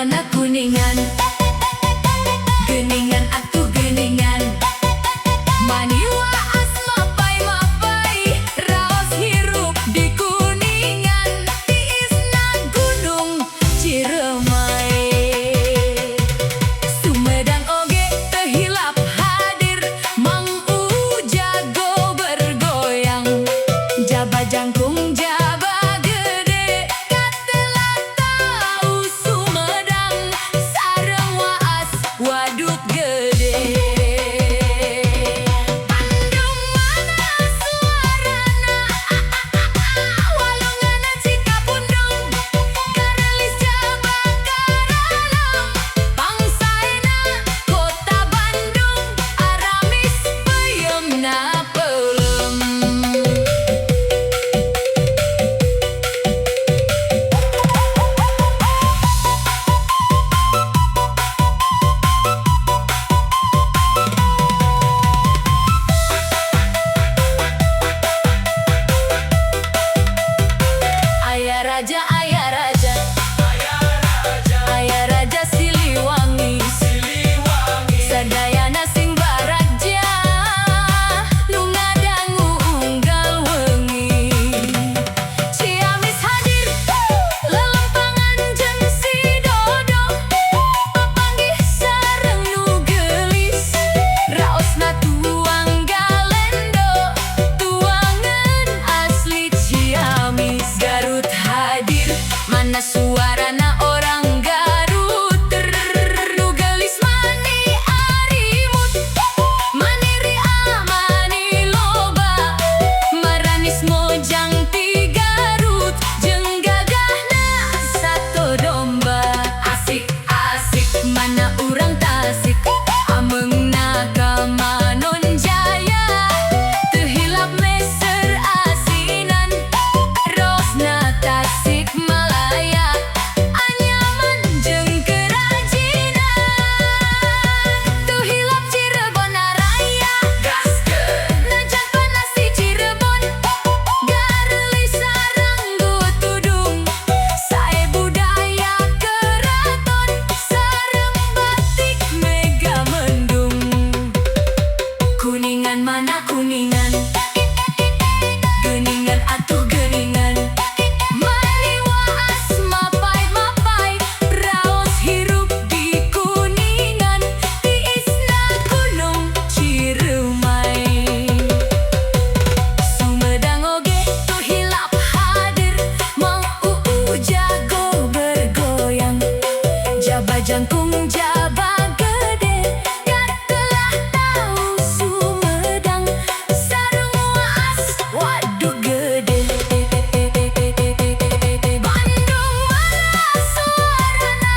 mana Kuningan, geningan atuh geningan. Maniwa asmapai-mapai, raos hirup di Kuningan, tiisna Gunung Ciremay. Sumedang oge teu hilap hadir, Mang Jago bergoyang, jaba jangkung jaba gede, katelah tau Sumedang, sareng waas waduk gede. Bandung mana suarana, walunganna Cikapundung, garelis jaba karalam, pangsaena kota Bandung, aramis peuyeumna peulem. Aya raja, aya raja, aya raja Siliwangi, sadayana sing baraja, nu ngadangu unggal wengi. Ciamis hadir, lelempangan jeung Sidodo, papanggih sareng nu geulis, raosna tuang galendo, tuangan asli Ciamis. Garut hadir, mana suarana orang Garut, nu geulis mani arimut, mani ria mani loba, maranis mojang ti Garut, jeung gagahna sato domba. Asik-asik mana urang Tasik, ameungna ka Manonjaya, teu hilap meser asinan, rosna Tasik Malaya, anyaman jeung kerajinan. Teu hilap Cirebon Raya, gaskeun najan panas di Cirebon, garelis saranggo tudung, sae budaya keraton, sareng batik Megamendung. Kuningan mana Kuningan, geningan atuh geningan. Maniwa asmapai-mapai, raos hirup di Kuningan, tiisna Gunung Ciremay. Sumedang oge teu hilap hadir, Mang Jago bergoyang, jaba jangkung jaba gede, katelah tau Sumedang, sareng waas waduk gede. Bandung mana suarana,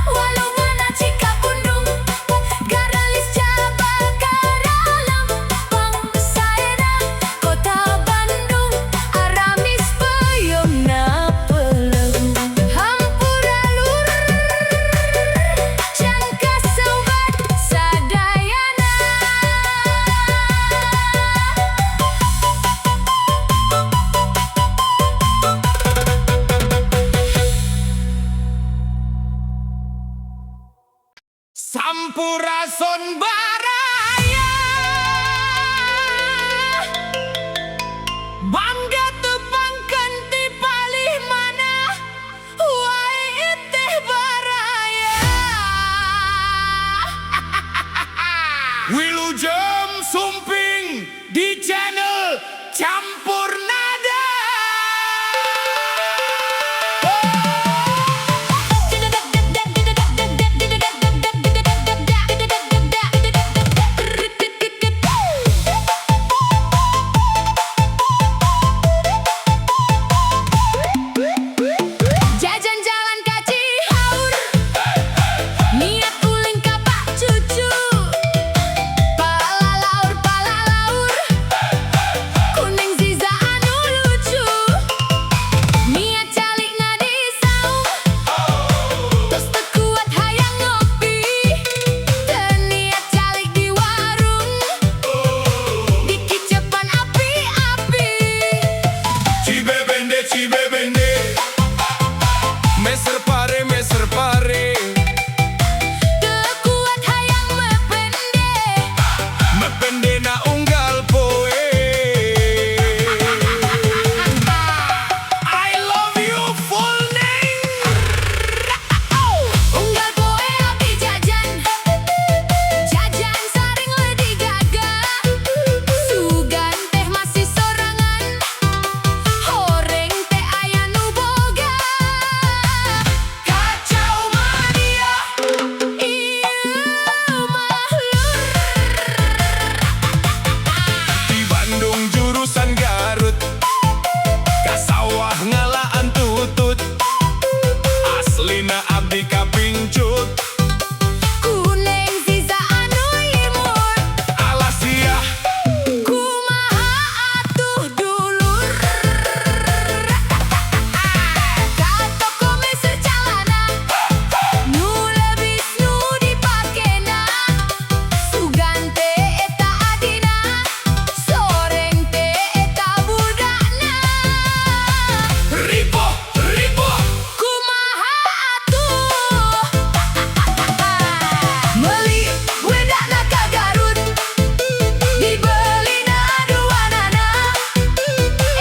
walunganna Cikapundung, garelis jaba karalam, pangsaena kota Bandung, aramis peuyeumna peulem. Hampura lur, can kasebat sadayana. Sampurasun baraya, bangga tepangkeun ti palih mana, wae teh baraya. Wilujeng sumping di channel Campur Nada. Jajan jalan ka Cihaur, niat uling ka Pak Cucu, palalaur pala Aslina abdi kapingcut. Kuneng Ziza anu imut. Alasia Kumaha atuh dulur. Ka toko meser calana, nu levis nu dipakena. Sugante eta adina, soreng teh eta budakna. ripo Kumaha atuh meuli wedakna ka Garut, dibelina duanana.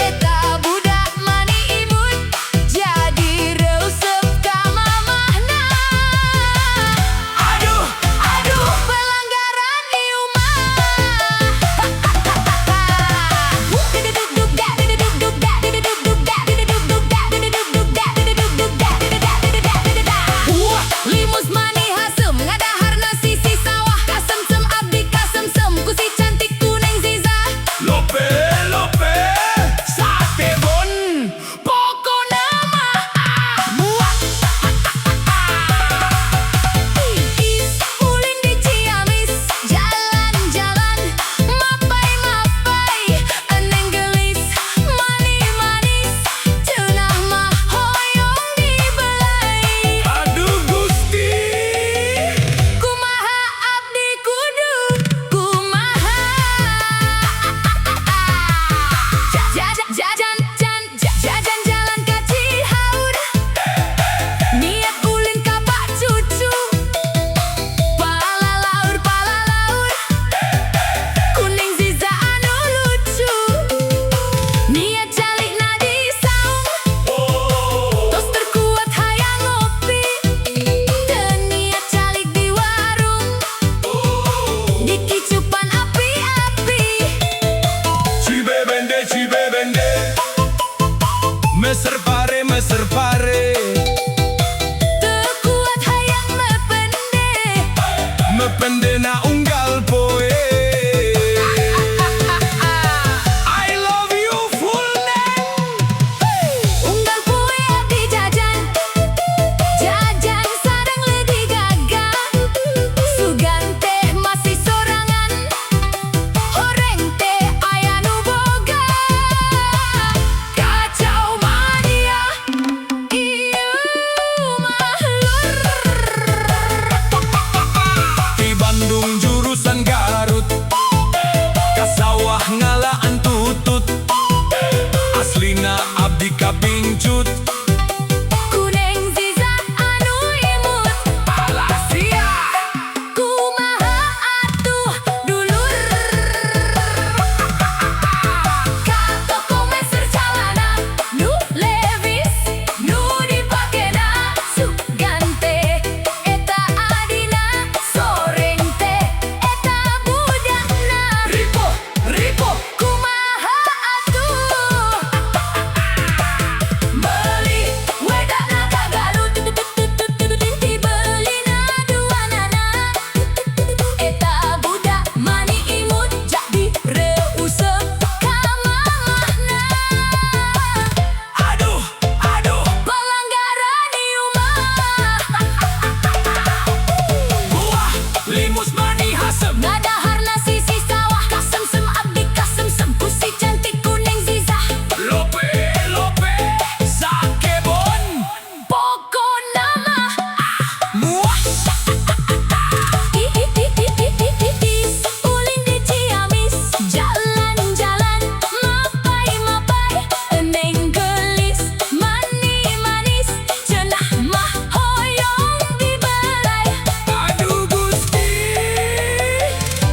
Eta budak mani imut, jadi reuseup ka mamahna. Aduh Pelanggaran ieu mah. Wah, Limus mani hasem ngadaharna sisi sawah. Kasemsem abdi kasemsem ku si cantik Kuneng Ziza. lope sate bon. Pokona mah muak. Is ulin di Ciamis, jalan-jalan, mapai-mapai, eneng gelis, manis-manis, cenah mah hoyong dibelai. Aduh Gusti, Kumaha abdi kudu kumaha. Jajan jalan ka Cihaur, niat ulin ka Pak Cucu. Pala laur, Kuneng Ziza anu lucu. Niat jalikna di saung, tos terkuat hayang ngopi. Teu niat calik di warung, di kicupan api-api. Cibebende meser pare Teu kuat hayang mepende na unggal poe. I love you full name. unggal poe abdi jajan sareng leuwih gagang. Sugan teh masih sorangan, horeng teh aya nu boga. Kacau mania ieu mah lur. Di Bandung jurusan Garut, ka sawah ngalaan tutut. Aslina abdi kapingcut. Kuneng Ziza anu imut. Alasia Kumaha atuh dulur. Ka toko meser calana, nu levis nu dipakena. Sugante eta adina, soreng teh eta budakna. ripo Kumaha atuh meuli wedakna ka Garut, dibelina duanana. Eta budak mani imut, jadi reuseup ka mamahna. Aduh Pelanggaran ieu mah. buah limus mani hasem. Ngadaharna sisi sawah, kasemsem abdi kasemsem ku si cantik Kuneng Ziza. Lope sake bon. Pokona mah Muah, is ulin di Ciamis, jalan-jalan, mapai-mapai, eneng gelis, manis-manis, cenah mah hoyong dibelai. aduh Gusti.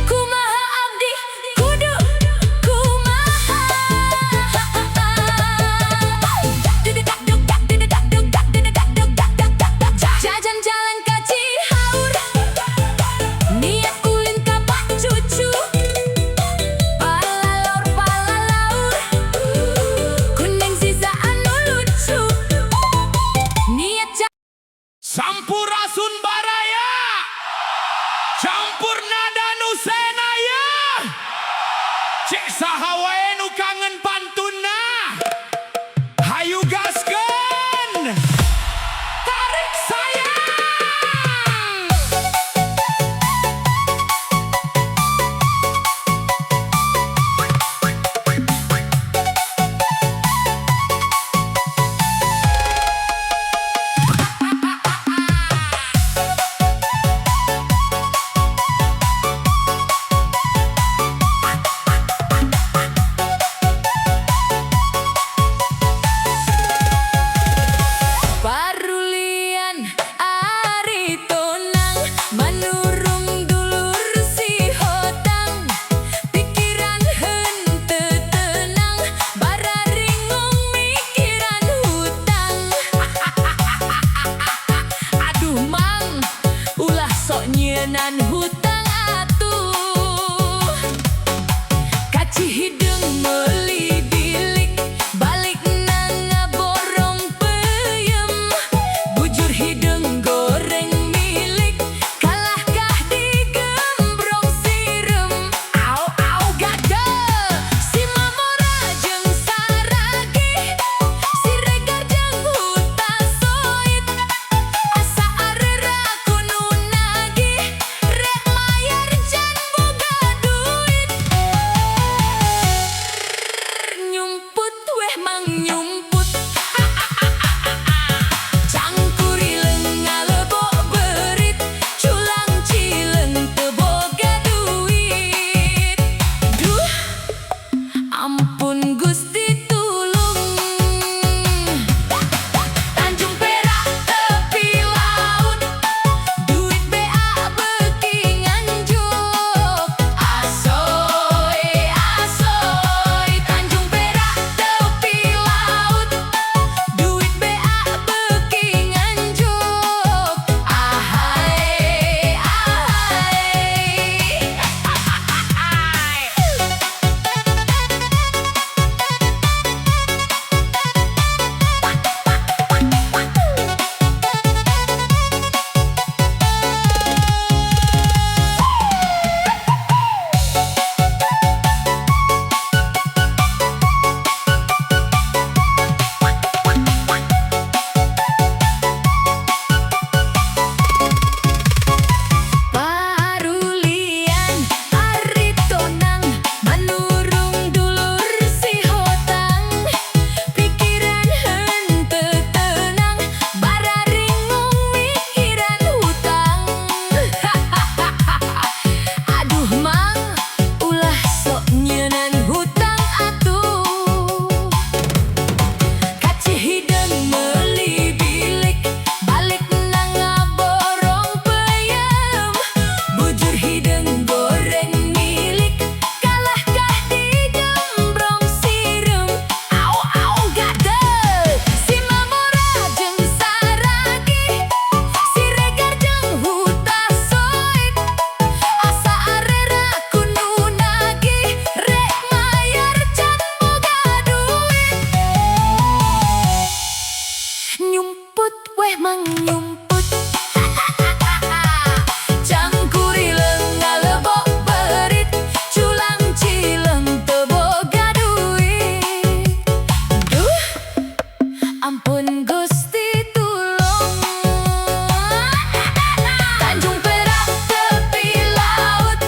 Kumaha abdi kudu kumaha. Jajan jalan ka Cihaur, niat ulin ka Pak Cucu. Pala laur, Kuneng Ziza anu lucu. Niat Sampurasun baraya, campur nada nu senaya. Cek saha wae nu kangen pantuna. Hayu gaskeun. Tarik saya. nyenan hutang atuh. Kaci hidung meuli bilik, balik nang borong peyem. Bujur hidung goreng milik, kalahkah digembrong sirem. Au au gadel, si Mamora jeung Saragi, si Regar jeung Huta Soit. Asa areura kudu nagih, rek mayar can boga duit. Nyumput weh mang nyumput, cangkurileung ngalebok beurit, culang cileung teu boga duit. Duh, ampun Gusti tulung. Tanjung Perak tepi laut, duit bea beuki nganjuk. Asoy asoy, Tanjung Perak tepi laut, duit bea beuki nganjuk. Ahai ahai. Parulian ari tonang, manurung dulur si hotang. Pikiran henteu tenang, bararingung mikiran hutang. Aduh mang, ulah sok nyeunaan hutang atuh. Kaci hidung meuli bilik, balik nang borong peyem. Bujur hidung goreng milik, kalahkah digembrong sirem. Au au gadel, si Mamora jeung Saragi, si Regar jeung Huta Soit. Asa areura kudu nagih, rek mayar can boga duit. Nyumput weh mang nyumput, cangkurileung ngalebok beurit, culang cileung teu boga duit. Duh, ampun Gusti tulung. Tanjung Perak tepi laut,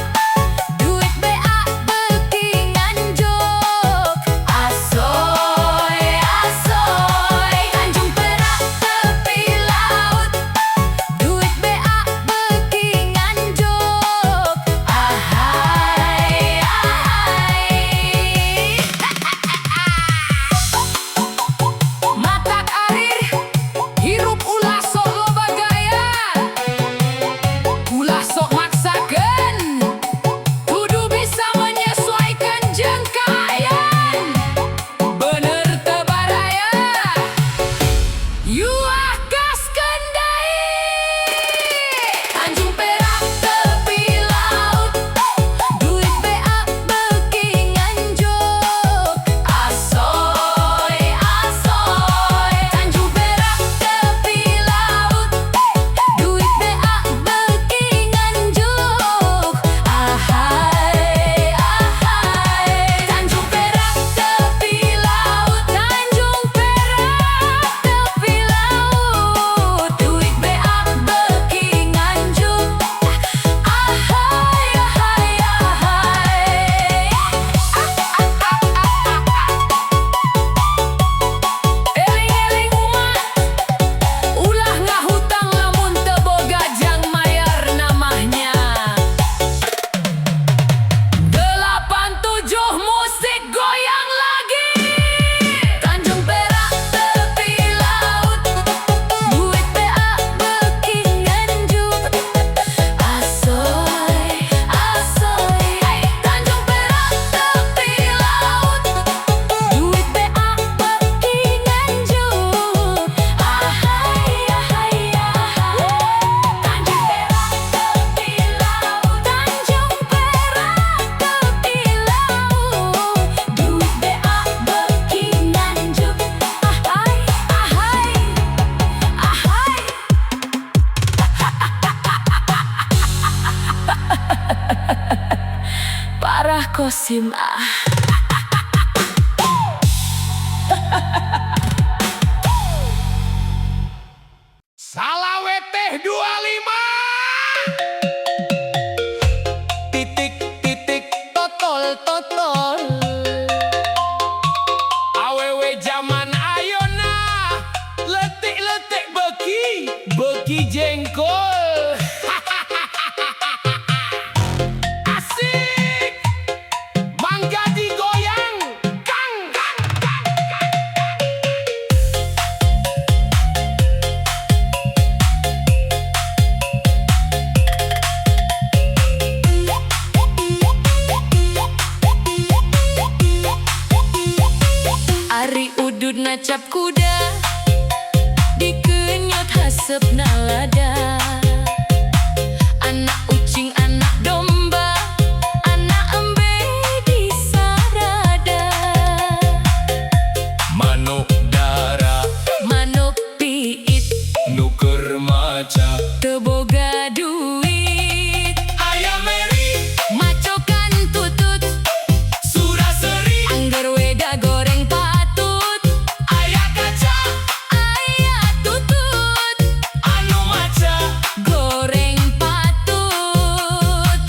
duit bea beuki nganjuk. Asoy asoy, Tanjung Perak tepi laut, Kosim Salah weteh 25. Titik titik totol totol. Awewe zaman ayona letik letik beki beki jengkol. Asik. Mangga digoyang. Kang kang kang kang. Ari udud nacap kuda dikenyot hasep nalada. Anak ucing anak domba anak embe di sarada. Manuk dara Manuk piit nuker maca. teboga duit. Ayam meri Macokan tutut sudah seri. angger weda goreng patut. Ayah kaca Ayah tutut anu maca. goreng patut.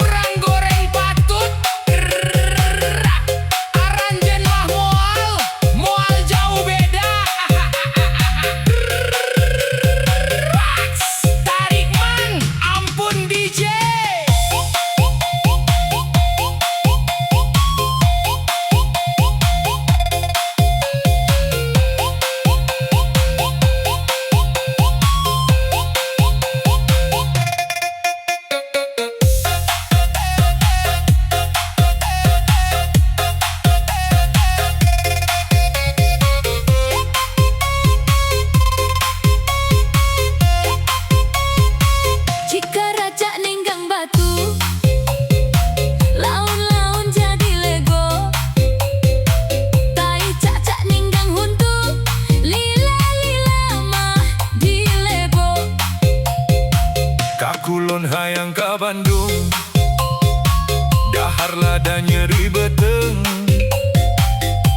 Orang goreng patut. Aranjen mah moal jauh beda. Tarik man, ampun DJ. Jika raja ninggang batu, laun-laun jadi lego. Tai cacak ninggang huntu, lila-lila mah di lego. Kakulon hayang ka Bandung, dahar lada nyeri beteng.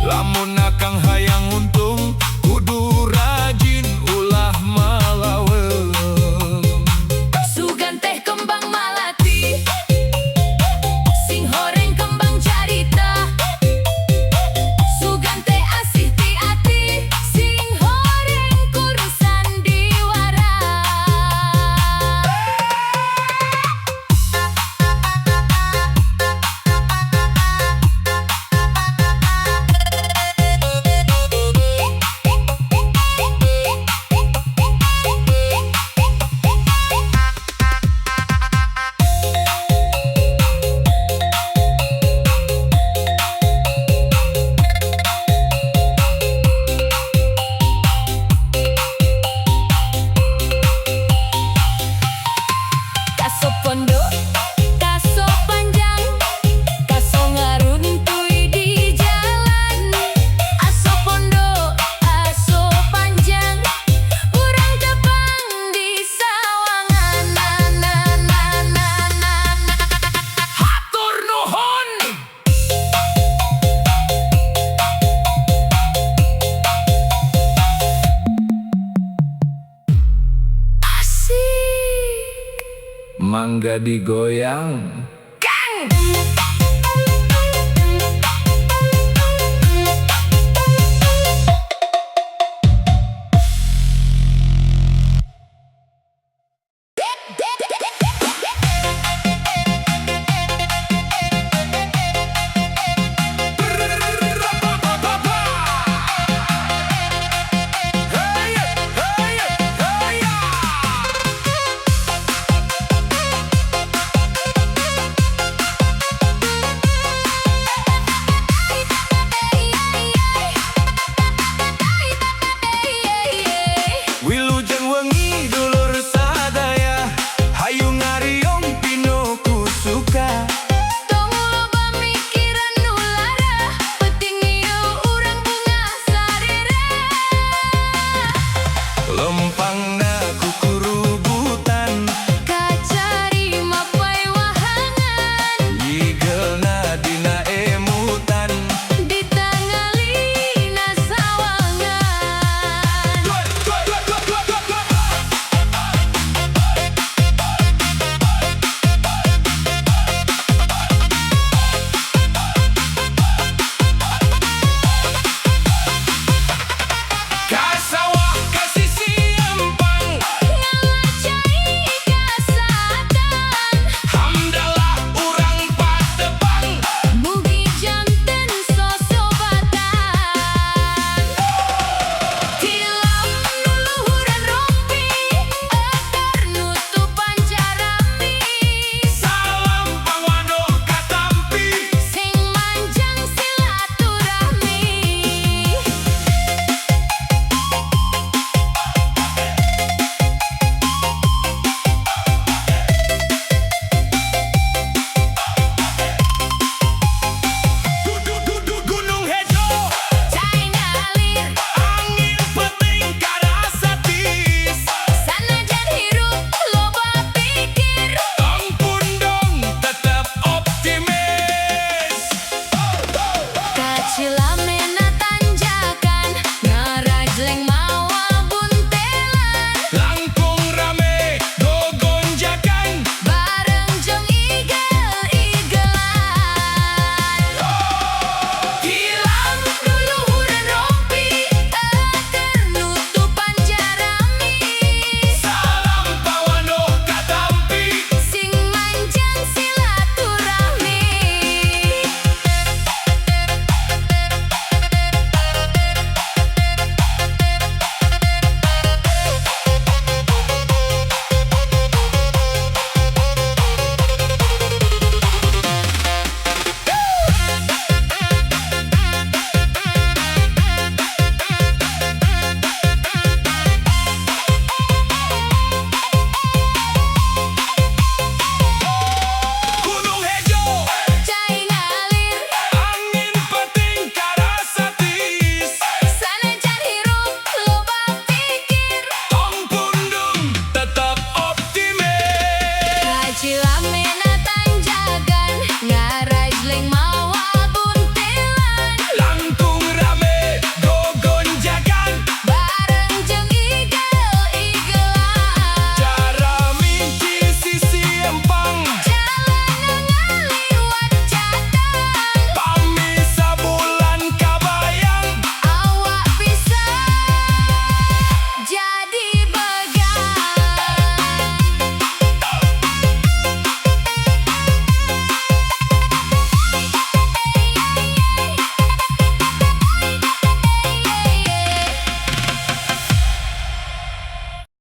Lamun akang hayang untung, kudu rajin ulah malaweng. Sugan teh kembang malati, sing horeng kembang carita. Sugan teh asih ti ati, sing horeng kurusan diwara. Kaso pondok, kaso panjang, kaso ngaruntui di jalan. Aso pondok, aso panjang, urang tepang di sawangan. Hatur nuhun. Asik. Mangga digoyang. Kang. Wilujeng wengi dulur sadaya, hayu ngariung pino kusuka. Tong loba mikiran nulara, penting ieu urang bunga sarere. Lempang